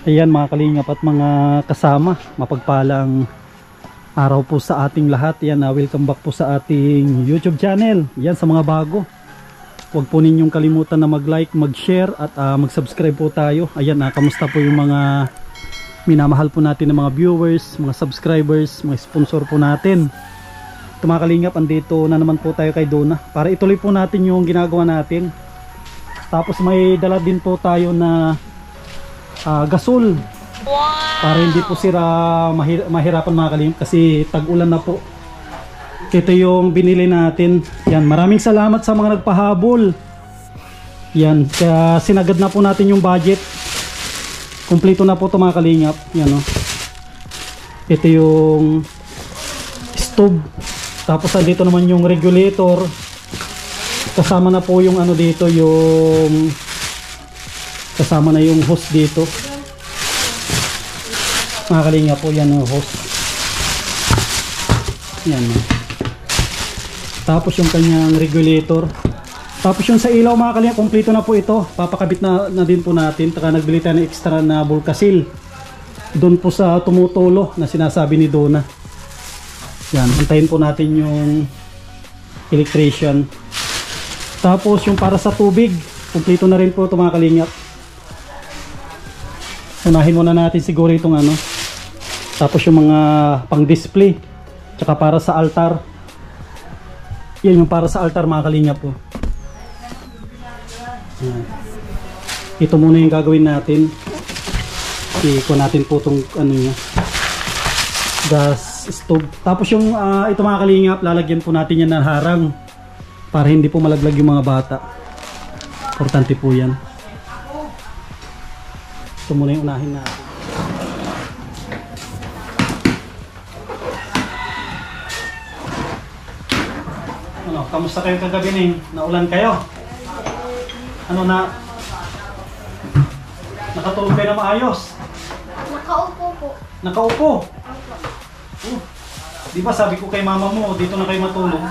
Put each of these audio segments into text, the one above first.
Ayan mga kalingap at mga kasama, mapagpalang araw po sa ating lahat. Yan, welcome back po sa ating YouTube channel. Yan, sa mga bago, huwag po ninyong kalimutan na mag-like, mag-share at mag-subscribe po tayo. Ayan, kamusta po yung mga minamahal po natin ng mga viewers, mga subscribers, mga sponsor po natin. Ito mga kalingap, andito na naman po tayo kay Donna para ituloy po natin yung ginagawa natin. Tapos may dala din po tayo na gasol. Wow. Para hindi po sila mahirapan mga kalingap kasi tag-ulan na po. Ito yung binili natin. Yan, maraming salamat sa mga nagpahabol. Yan, kaya sinagad na po natin yung budget. Kumpleto na po ito mga kalingap. Yan, oh. Ito yung stove. Tapos dito naman yung regulator. Kasama na po yung ano dito, yung kasama na yung hose dito. Mga kalingap po, yan yung hose. Yan. Tapos yung kanyang regulator. Tapos yung sa ilaw mga kalingap, kompleto na po ito. Papakabit na din po natin. Taka nagbili tayo ng extra na Volcasil doon po sa tumutulo na sinasabi ni Donna. Yan, antayin po natin yung electrician. Tapos yung para sa tubig, kompleto na rin po ito mga kalingap. Unahin muna natin siguro itong ano. Tapos yung mga pang display, tsaka para sa altar. Yan yung para sa altar mga kalingap po. Yan. Ito muna yung gagawin natin. Ikuha natin po itong ano niya, gas stove. Tapos yung ito mga kalingap, lalagyan po natin yan ng harang para hindi po malaglag yung mga bata. Importante po yan. Ito muna yung unahin natin. Ano, kamusta kayo kagabi ning? Naulan kayo? Ano na? Nakatulog kayo na maayos? Nakaupo po. Nakaupo? Di ba sabi ko kay mama mo, dito na kayo matulog?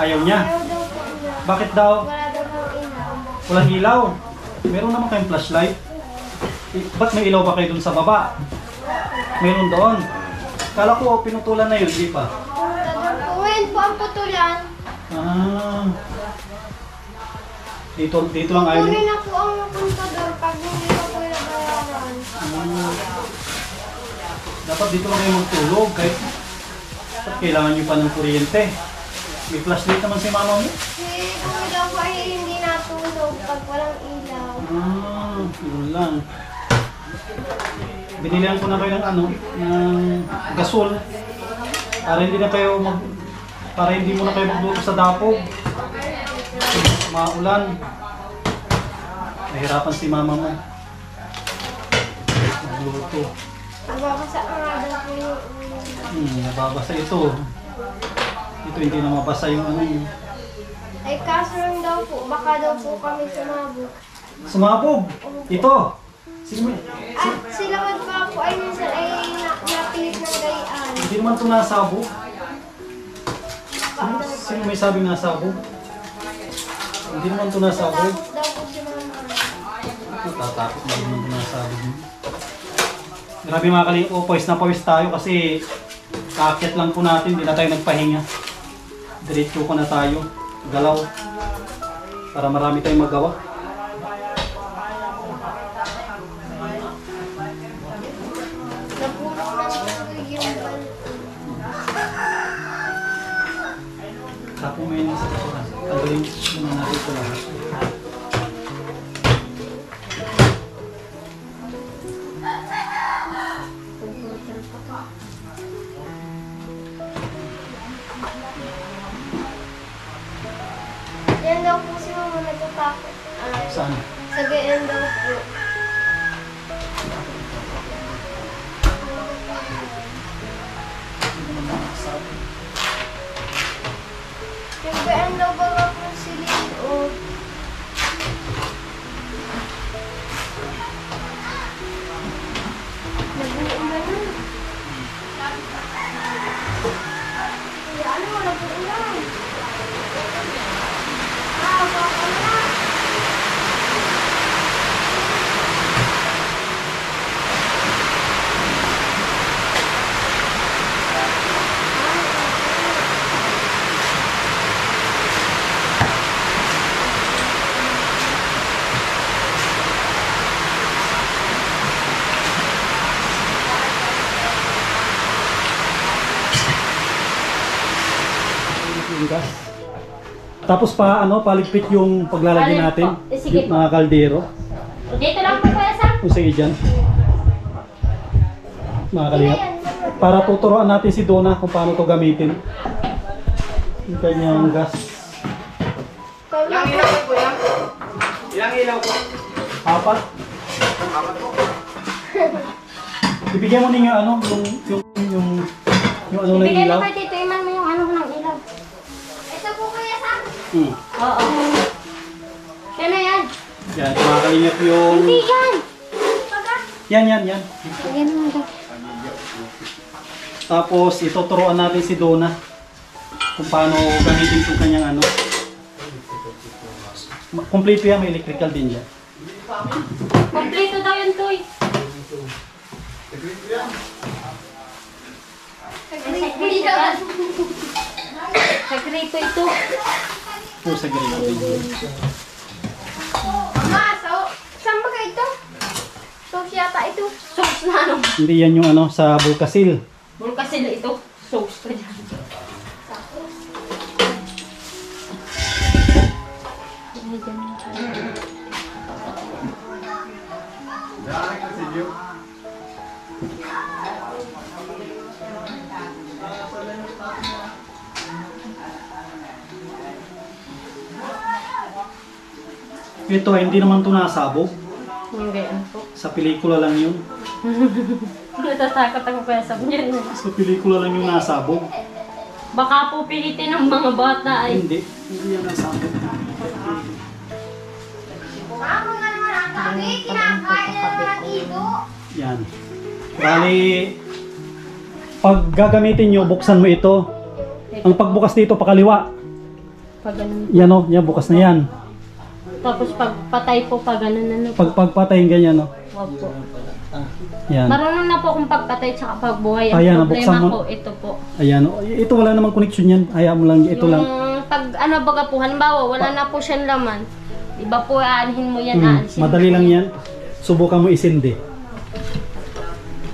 Ayaw niya? Ayaw daw po niya. Bakit daw? Wala daw po ilaw. Walang ilaw? Meron naman kayong flashlight? Ba't may ilaw ba kayo dun sa baba? Meron doon. Kala ko pinutulan na yun, di pa? Ngayon po ang putulan. Dito lang ayaw. Kunin na po ang kontador pag hindi pa po nabayaran. Dapat dito lang kayo magtulog kahit kailangan nyo pa ng kuryente. May flashlight naman si mama mo? Si Kuya daw po ay hindi natulog pag walang ilaw. Yun lang. Binilihan ko na kayo ng ano, ng gasol. Para hindi mo na kayo magluto sa dapog. Maulan. Nahirapan si mama mo. Magluto. Nababasa nga daw po yung Nababasa ito. Ito hindi na mabasa yung ano yun. ay kaso lang daw po, baka daw po kami sumabog. Sumabog? Ito? At sila pa po ay minsan ay napilit ng gayaan. Hindi naman ito nasabog. Sino may sabing nasabog? Hindi naman ito nasabog. Tapos daw po si mama. Natatakot na naman ito nasabog. Grabe mga kalingap, pawis na pawis tayo kasi kaakyat lang po natin, hindi na tayo nagpahinga. Diretso ko na tayo, galaw, para marami tayong magawa. Napulot na yung gimbal. Tapo mo yun sa kasuran. Tanggalin muna natin ito lahat. Yan daw po si mama natatakot. Saan? Sa gayan daw po. Yung gayan daw ba nga po si Lino? Nabuo na nun. Ano, nabuo na. baka na. yung gas. Tapos paligpit yung paglalagay Palit natin. po. Sige Yung mga kaldero. Dito lang po Kuya Sam. O sige dyan. Mga kalingap. Para tuturuan natin si Donna kung paano to gamitin. Yung kanyang gas. Ilang ilaw po kuya? Ilang ilaw po? 4. Apat po. Ibigyan mo ninyo yung ano na Bigyan ilaw. mo kayo dito, iman mo yung ano ng ilaw. Ito po Kuya Sam. Oo. Yan na yan. Yan, mga kalingap yung... Hindi yan. Yan. Yan mo daw. Tapos ituturuan natin si Donna kung paano gamitin itong kanyang ano. Complete yan, may electrical din yan. Kompleto daw yun, Toy. Sagrito ito. Sa grito din yan. Mama, saan ba kayo ito? Sauce yata ito. Sauce na ano. Hindi yan yung ano sa Bulkasil. Bulkasil ito. Sauce pa dyan. Ito, hindi naman ito nasabog. Hindi, ano po. Sa pelikula lang yun. Natatakot ako kaya sa niyan. Sa pelikula lang yung nasabog. Baka po pilitin ng mga bata ay. Hindi yan nasabog. Mama nga naman ang kami. Kinakain na naman ang ito. Yan. Bali, pag gagamitin nyo, buksan mo ito. Ang pagbukas dito, pakaliwa. Pag ganun. Yan o, yan, bukas na yan. Tapos pag patay po, pag ganun ano. Pag pagpatayin ganyan o. Wag po. Yan. Marunong na po kung pagpatay tsaka pagbuhay. Ang Ayan, problema nabuksan mo. ko, ito po. Ayan o. Ito wala namang connection yan. Hayaan mo lang, ito lang. Yung pag ano baga po, halimbawa wala na po siyang laman. Iba po aanhin mo yan, aalisin Madali mo lang po yan. Subukan mo isindi.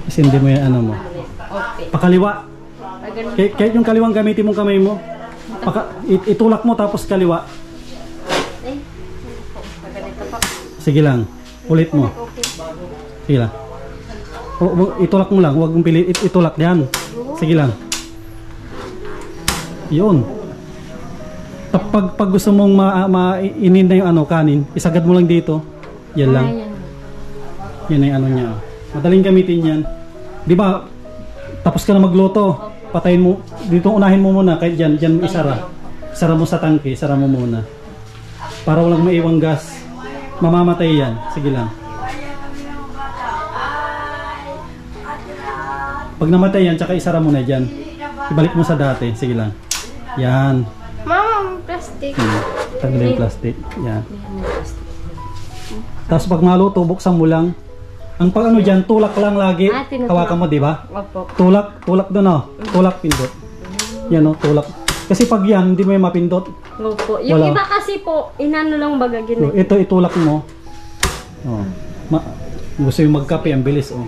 Isindi mo yung ano mo. Okay. Pakaliwa. Pag ganun. Kahit yung kaliwang gamitin mong kamay mo. Itulak mo tapos kaliwa. Eh, pag ganito po. Sige lang. Ulit mo. Okay. Sige lang. Itulak mo lang. Huwag mong pilit. Itulak yan. Sige lang. Yun. Pag gusto mong mainin na yung ano, kanin, isagad mo lang dito. Yan lang. Ayan. Yan ay ano niya. Madaling gamitin yan. Di ba, tapos ka na magluto. Patayin mo. Dito unahin mo muna. Kahit dyan mo isara. Isara mo sa tangke. Isara mo muna. Para walang maiwang gas. Mamamatay yan. Sige lang. Pag namatay yan, tsaka isara mo na dyan. Ibalik mo sa dati. Sige lang. Yan. Mama, plastic. Tanggalin yung plastic. Yan. Tapos pag maluto, buksan mo lang. Ang pag ano dyan, tulak lang lagi. Tinutulak. Hawakan mo, di ba? Opo. Tulak doon oh. Tulak pindot. Yan oh, tulak. Kasi pag yan, hindi mo yung mapindot. Opo. Yung Wala. iba kasi po, inano lang baga So, gina. ito itulak mo. Oh. Gusto yung magkape, ang bilis oh.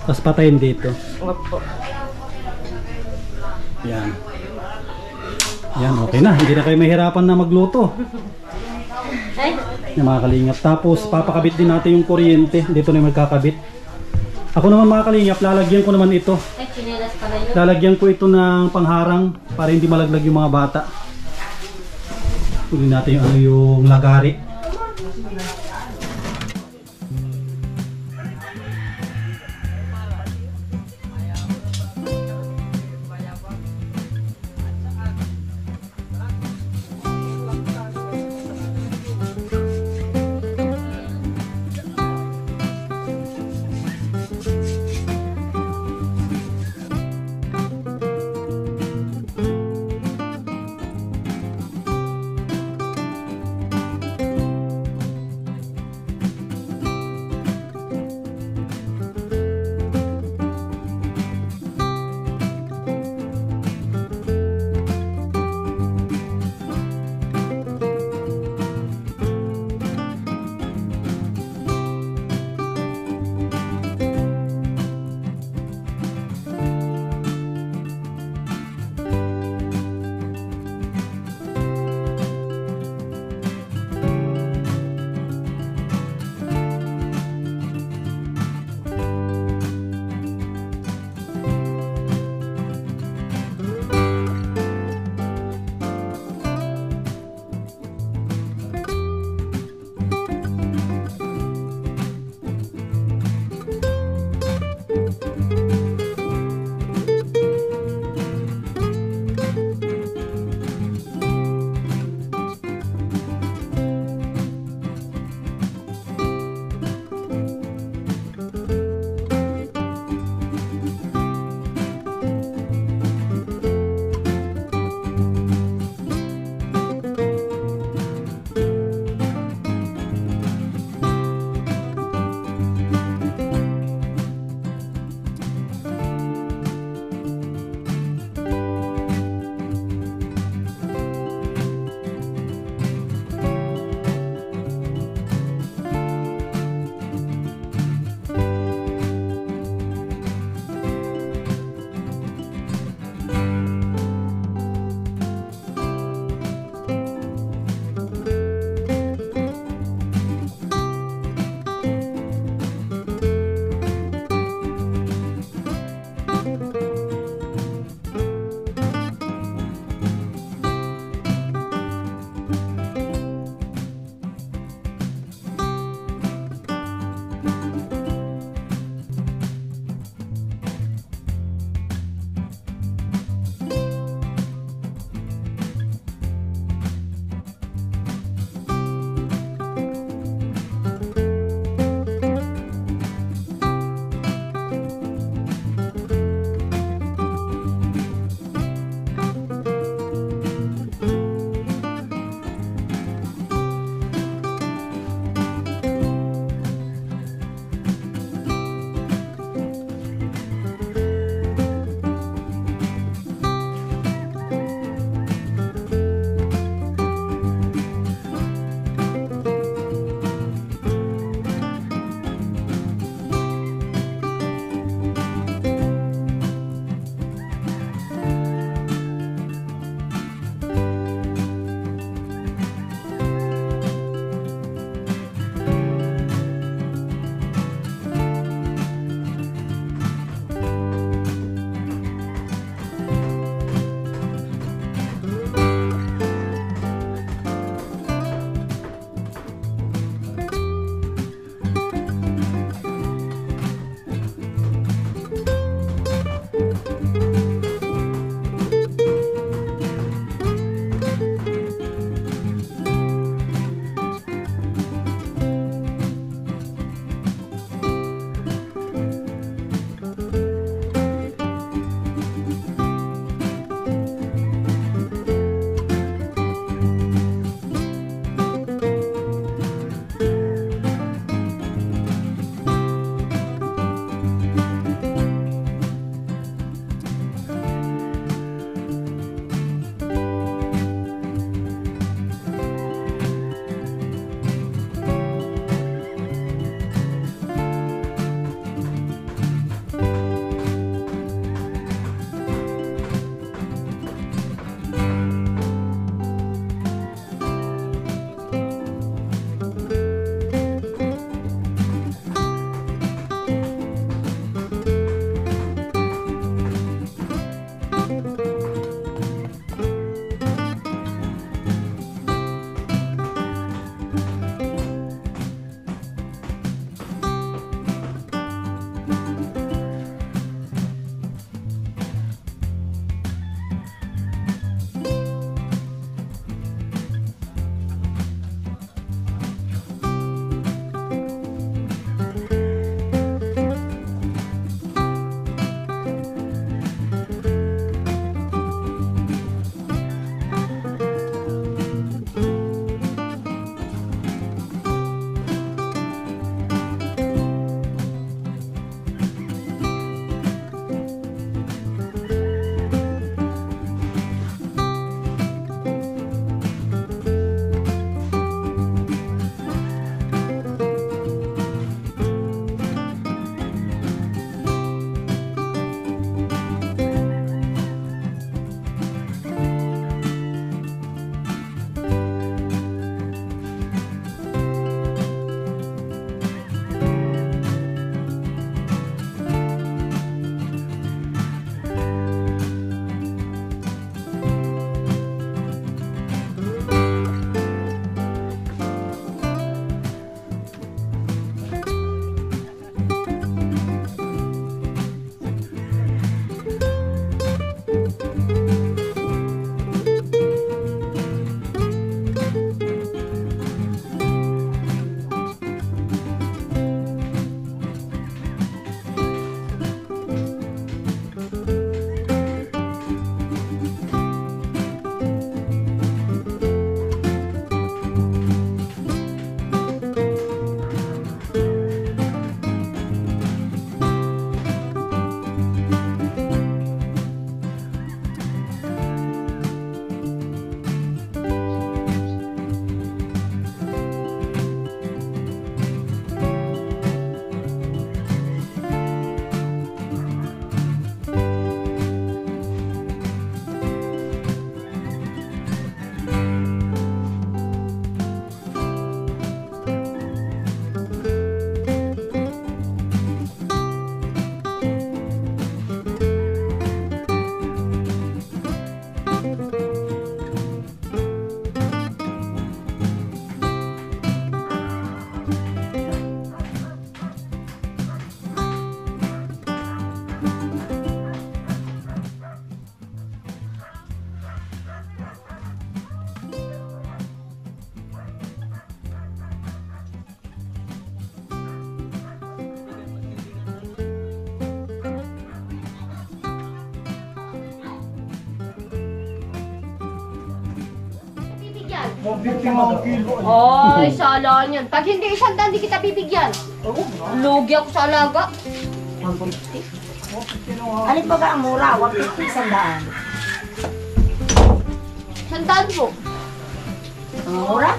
Tapos patayin dito. Opo. Yan. Yan, okay na. Hindi na kayo mahirapan na magluto. Ay, Yung mga kalingap. Tapos papakabit din natin yung kuryente. Dito na yung magkakabit. Ako naman mga kalingap, lalagyan ko naman ito. ay chinelas pala yun. Lalagyan ko ito ng pangharang para hindi malaglag yung mga bata. Kunin natin yung ano yung lagari. 150 mga kilo. Ay, sala niyan. Pag hindi 100, hindi kita bibigyan. Lugi ako sa alaga. 150. Alin ba ang mura? 150, 100. 100 po. Ang mura?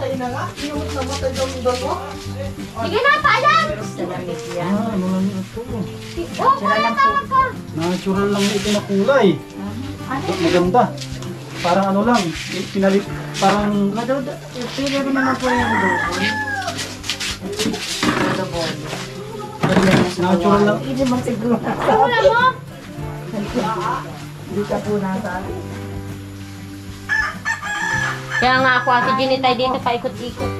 Sige na, paalam. Salamit yan. Ano lang ito? Oh, kuya, tawag ka. Natural lang ito na kulay. Maganda. Parang ano lang, pinalit, parang Madudo. Pili rin naman po yung doon. Double. natural lang. Hindi man siguro. Wala mo. Hindi ka po nasabi. Kaya nga ako, Ate Jenny, tayo dito paikot-ikot.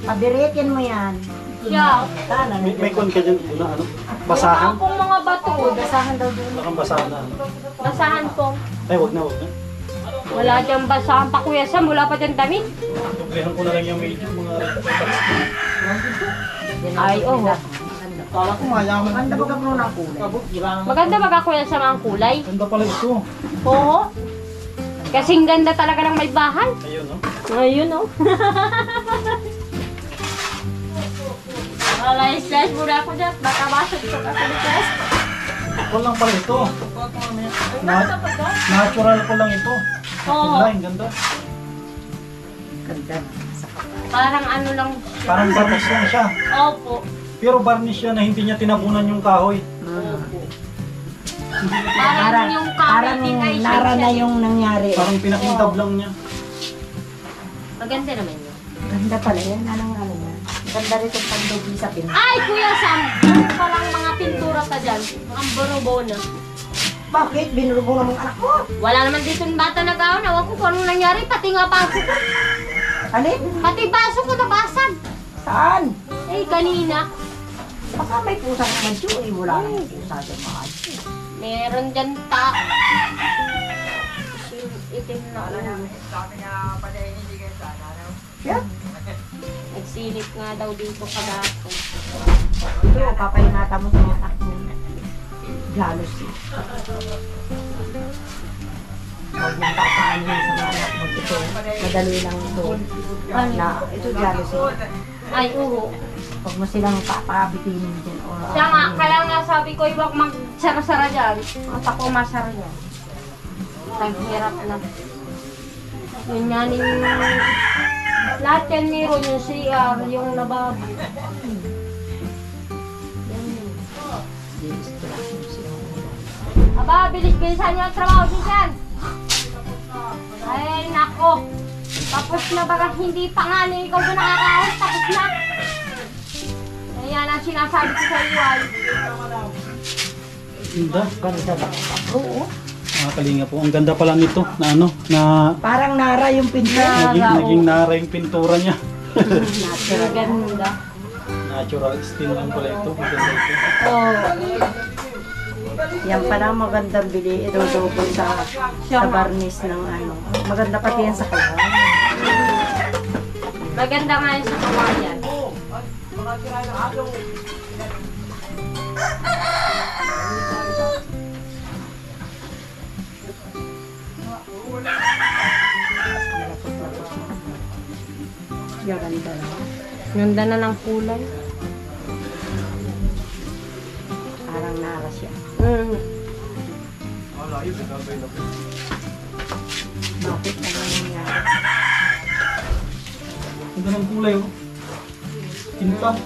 Pabirikin mo yan. Yeah. Tana, May kon ka dyan na ano? Basahan? Yung akong mga bato. basahan daw doon. Wala kang basahan na ano? Basahan po. Ay, wag na, wag na. Wala dyan basahan pa, Kuya Sam. Wala pa dyan damit. Tuplihan ko na lang yung medyo mga Ay, oo. Kala ko mayaman. Maganda ba ka muna ng kulay? Maganda ba Kuya Sam ang kulay? Ganda pala ito. Oo. Kasing ganda talaga ng may bahay. Ayun, no? Ayun, oh. Slice muna ako dyan. Baka masok sa kasalitas. Ako lang pala ito. Natural ko lang ito. Oo. Kulay, ang ganda. Ganda. Sa kapal. Parang ano lang. Parang varnish lang siya. Opo. Pero varnish siya na hindi niya tinabunan yung kahoy. Parang yung Parang kamay din ay nara na yung nangyari. Parang pinakintab lang niya. Maganda naman yun. Ganda pala yan. Anong ano yan? Ganda rin itong pagdugi sa pin. Ay, Kuya Sam! Meron palang mga pintura ka dyan. Ang bono-bono. Bakit? Binurubo ng mga anak mo. Wala naman dito yung bata nag-aon. Awan ko kung anong nangyari. Pati nga baso ko. Alin? Pati baso ko nabasag. Saan? Eh, kanina. Baka may pusang madyo eh. Wala nang pusa dyan mga adyo. Meron dyan ta. Itim na ulo. Yan. Nagsilip nga daw dito kagapon. Ito, papayunata mo sa mga anak mo. Galos eh. Huwag mong papaano yun sa mga anak mo. Ito, madali lang ito. Na, ito galos eh. Ay, oo. Huwag mo silang papabitinin dyan. O, Siya nga, kaya nga sabi ko, iwag magsara-sara dyan. At ako masara dyan. Naghirap na. Yun nga yung... Lahat yan meron yung CR, yung lababo. Aba, bilis-bilisan niyo ang trabaho dyan. Ay, nako. Tapos na ba hindi pa nga na ikaw doon nakakaon? Tapos na. Ayan ang sinasabi ko sa iyo ay. Ganda. Ganda ba? Oo. Mga kalinga po. Ang ganda pala nito na ano, na Parang nara yung pintura. naging nara yung pintura niya. Ang ganda. Natural steel lang pala ito. Maganda ito. Oh, Yan pala magandang bili. Ito double sa varnish ng ano. Maganda pati yan sa kanya. maganda nga yun sa kawayan. Ganda na. Ganda na ng kulay. Parang nara siya. Bakit na nangyari? Ang ganda ng kulay oh. Tinta. Oh,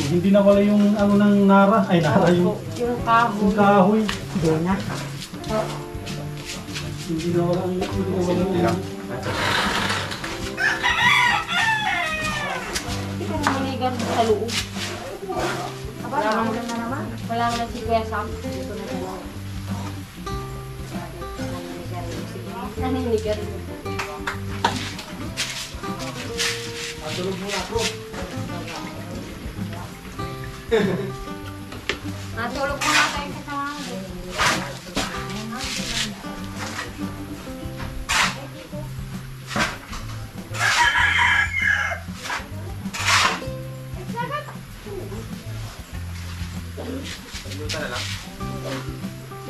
hindi na wala yung ano ng nara. Ay nara yung Yung kahoy. kahoy. Hindi na. Hindi na wala yung Hindi ko manigan sa loob. Wala na naman. Wala na si Kuya Sam. Naninigar mo. Tulog muna bro. Natulog ko na tayo sa kawayan.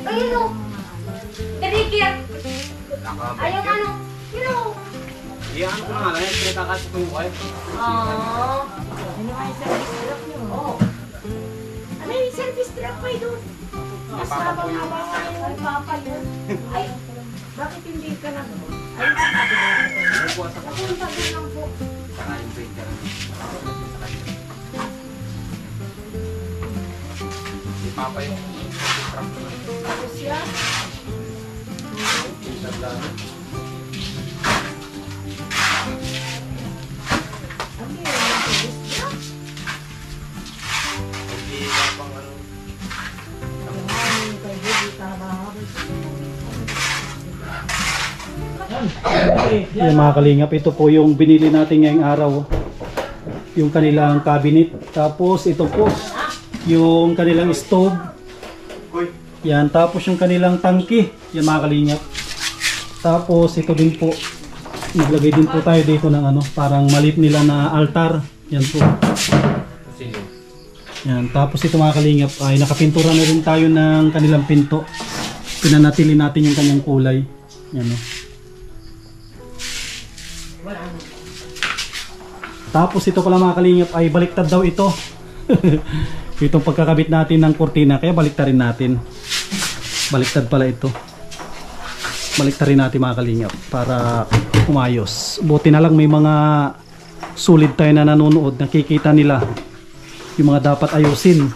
Ayun o! Trigger! Ayun ano? Yun o! Iyan ko na nga lang, kaya kakasya ko yung wife. Oo. Ano nga yung service truck nyo? Oo. Ano yung service truck pa doon? Mas habang-habang nga yung papa yun. Ay, bakit hindi ka na doon? Ay, Nagbuwas ako. napunta doon lang po. Saka yung breaker. Si Papa yung truck. Tapos yan. Pinsan lang. Ano yun? Yung service truck? Hindi lang pang ano. Ay, kay Budi, trabaho. Yan mga kalingap, ito po yung binili natin ngayong araw. Yung kanilang cabinet. Tapos ito po yung kanilang stove. Uy, Yan, tapos yung kanilang tangke. Yan mga kalingap. Tapos ito din po. Naglagay din po tayo dito ng ano, parang malit nila na altar. Yan po. sino? Yan, tapos ito mga kalingap ay nakapintura na rin tayo ng kanilang pinto. Pinanatili natin yung kanyang kulay. Yan o. Tapos ito pala mga kalingap ay baliktad daw ito. Itong pagkakabit natin ng kurtina, kaya baliktad rin natin. Baliktad pala ito. Baliktad rin natin mga kalingap para umayos. Buti na lang may mga sulit tayo na nanonood, nakikita nila yung mga dapat ayusin.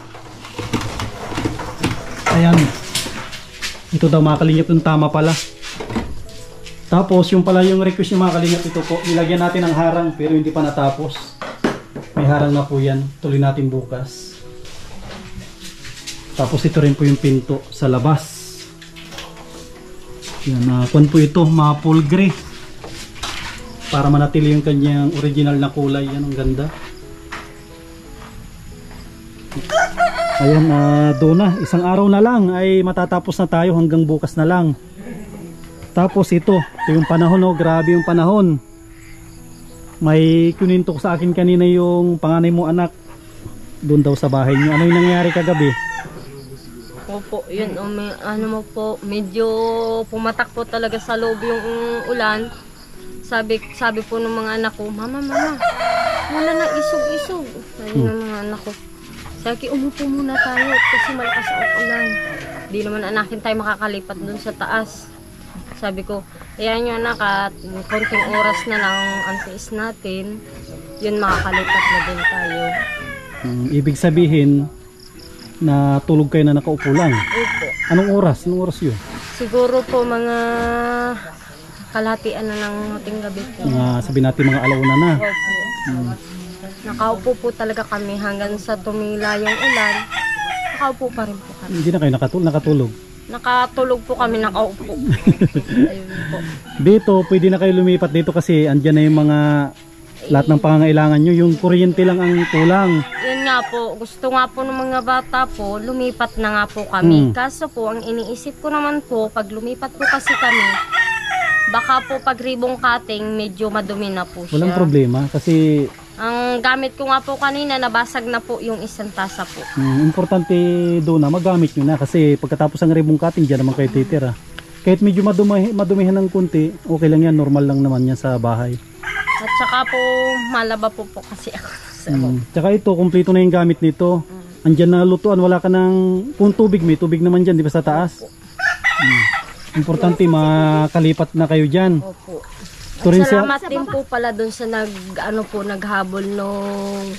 Ayan. Ito daw mga kalingap yung tama pala. Tapos yung pala yung request ng mga kalingap, ito po, nilagyan natin ng harang pero hindi pa natapos. May harang na po yan, tuloy natin bukas. Tapos ito rin po yung pinto sa labas. Yan, kwan po ito, maple gray. Para manatili yung kanyang original na kulay, yan ang ganda. Ayan, doon na, isang araw na lang ay matatapos na tayo, hanggang bukas na lang. Tapos ito yung panahon, oh, grabe yung panahon. May kunintok sa akin kanina yung panganay mo anak. Doon daw sa bahay niyo. Ano yung nangyari kagabi? Opo, yun, ano mo po, medyo pumatak po talaga sa loob yung ulan. Sabi po ng mga anak ko, Mama, wala na isog-isog. Sabi ng mga anak ko, Saki, umupo muna tayo kasi malakas ang ulan. Di naman anakin tayo makakalipat doon sa taas. Sabi ko, ayan nyo anak at konting oras na lang ang tiis natin, yun makakalipat na din tayo. Ibig sabihin na tulog kayo na nakaupo lang. Opo. Anong oras? Anong oras yun? Siguro po mga kalahatian na ng ating gabi po. Sabihin natin mga alauna na. Opo. Nakaupo po talaga kami hanggang sa tumila yung ulan. Nakaupo pa rin po kami. Hindi na kayo nakatulog. Nakatulog po kami, nakaupo. Ayun po. Dito, pwede na kayo lumipat dito kasi andyan na yung mga lahat ng pangangailangan nyo. Yung kuryente lang ang kulang. Yun nga po, gusto nga po ng mga bata po, lumipat na nga po kami. Kaso po, ang iniisip ko naman po, pag lumipat po kasi kami, baka po pag ribong cutting, medyo madumi na po siya. Walang problema kasi Ang gamit ko nga po kanina, nabasag na po yung isang tasa po. importante doon na magamit nyo na kasi pagkatapos ng ribbon cutting dyan naman kayo titira. Kahit medyo madumihan ng kunti, okay lang yan, normal lang naman yan sa bahay. At saka po, malaba po kasi ako. Tsaka ito, kumpleto na yung gamit nito. Andyan na lutuan, wala ka ng kung tubig, may tubig naman dyan, di ba sa taas? Importante makalipat na kayo dyan. Opo. Salamat din po pala dun sa naghabol nung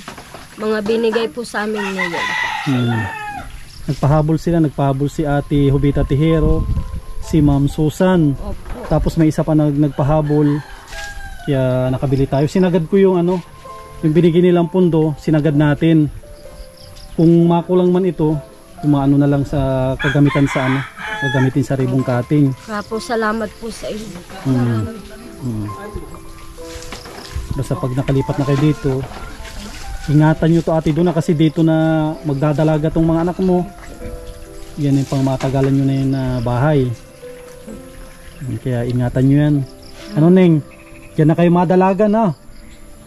mga binigay po sa amin ngayon. Nagpahabol si Ate Jovita Tejero, si Ma'am Susan. Opo. Tapos may isa pa nagpahabol. Kaya nakabili tayo. Sinagad ko yung yung binigay nilang pundo, sinagad natin. Kung makulang man ito, tumaano na lang sa kagamitan sa gagamitin sa ribbon cutting. Kaya po salamat po sa inyo. Basta pag nakalipat na kayo dito, ingatan nyo to ate doon na kasi dito na magdadalaga tong mga anak mo. Yan yung pang matagalan nyo na yun na bahay. Kaya ingatan nyo yan. Ano Neng? Diyan na kayo madalaga na.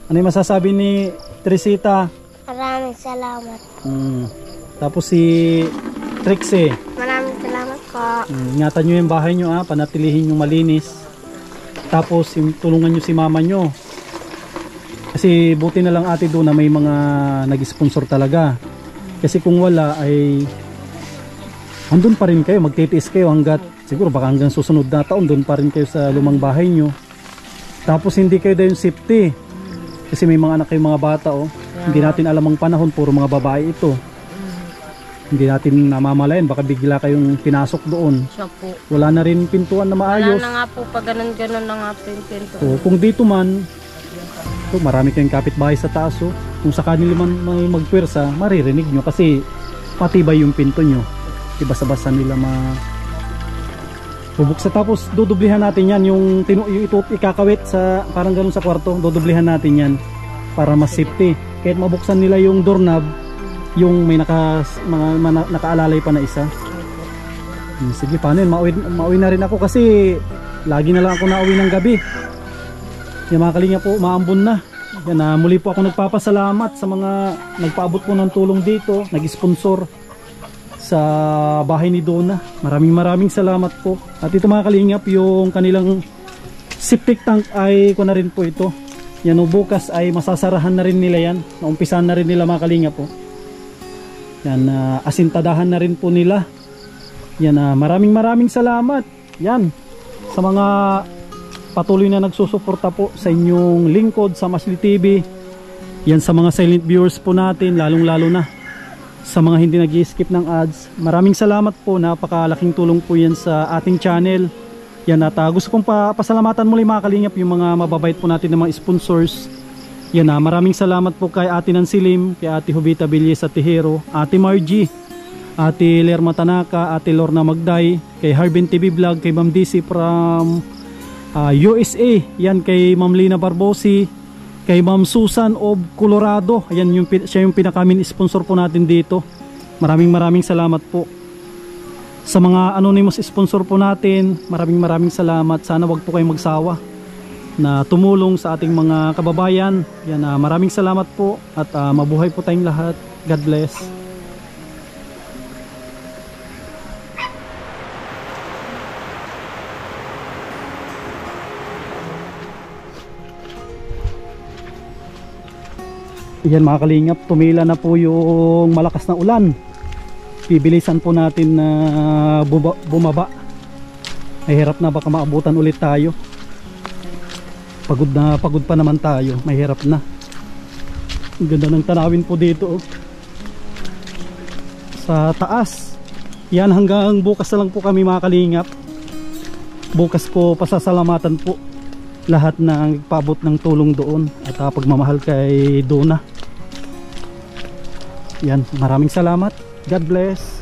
Ano yung masasabi ni Teresita? Maraming salamat. Tapos si Trixie. Maraming salamat po. Ingatan nyo yung bahay nyo panatilihin yung malinis. Tapos tulungan nyo si mama nyo. Kasi buti na lang ate doon na may mga nag-sponsor talaga. Kasi kung wala ay andun pa rin kayo, magtitiis kayo hanggat siguro baka hanggang susunod na taon doon pa rin kayo sa lumang bahay nyo. Tapos hindi kayo dahil safety. Kasi may mga anak kayong mga bata oh. Hindi natin alam ang panahon, puro mga babae ito. Hindi natin namamalayan, baka bigla kayong pinasok doon. Siya po. Wala na rin pintuan na maayos. Wala na nga po, pag ganun-ganun na nga po yung pinto. So, kung dito man, so, marami kayong kapitbahay sa taas. Oh. Kung sakali man may magpwersa, maririnig nyo kasi matibay yung pinto nyo. Di basa-basa nila bubuksa. Tapos dudublihan natin yan, yung ito ikakawit sa parang ganun sa kwarto. Dudublihan natin yan para mas safety. Kahit mabuksan nila yung doorknob, yung may nakaalalay pa na isa. Sige, paano yun? Mauwi na rin ako kasi lagi na lang ako nauwi ng gabi. Yung mga kalinga po, maambon na. Yan, muli po ako nagpapasalamat sa mga nagpaabot po ng tulong dito, nag-sponsor sa bahay ni Donna. Maraming salamat po. At ito mga kalingap, yung kanilang septic tank ay ko na rin po ito. Yan, bukas ay masasarahan na rin nila yan. Naumpisahan na rin nila mga kalingap po. Yan, asintadahan na rin po nila. Yan, maraming salamat. Yan, sa mga patuloy na nagsusuporta po sa inyong lingkod sa Masli TV. Yan, sa mga silent viewers po natin, lalong-lalo na sa mga hindi nag-skip ng ads. Maraming salamat po, napakalaking tulong po yan sa ating channel. Yan, at gusto kong pasalamatan muli mga kalingap yung mga mababait po natin ng mga sponsors. Yan, maraming salamat po kay Ate Nansilim, kay Ate Jovita Villes at Tihero, Ate Margie, Ate Lerma Tanaka, Ate Lorna Magday, kay Harbin TV Vlog, kay Ma'am DC from USA, yan kay Ma'am Lina Barbosi, kay Ma'am Susan of Colorado. Ayan, siya yung pinakamin sponsor po natin dito. Maraming salamat po. Sa mga anonymous sponsor po natin, maraming salamat. Sana wag po kayong magsawa na tumulong sa ating mga kababayan. Yan, maraming salamat po at mabuhay po tayong lahat. God bless. Yan mga kalingap, tumila na po yung malakas na ulan. Bibilisan po natin na bumaba. Mahirap na, baka maabutan ulit tayo. Pagod pa naman tayo, mahirap na. Ang ganda ng tanawin po dito oh. Sa taas. Yan, hanggang bukas na lang po kami mga kalingap. Bukas ko pasasalamatan po lahat na nagpaabot ng tulong doon at pagmamahal kay Donna. Yan, maraming salamat. God bless.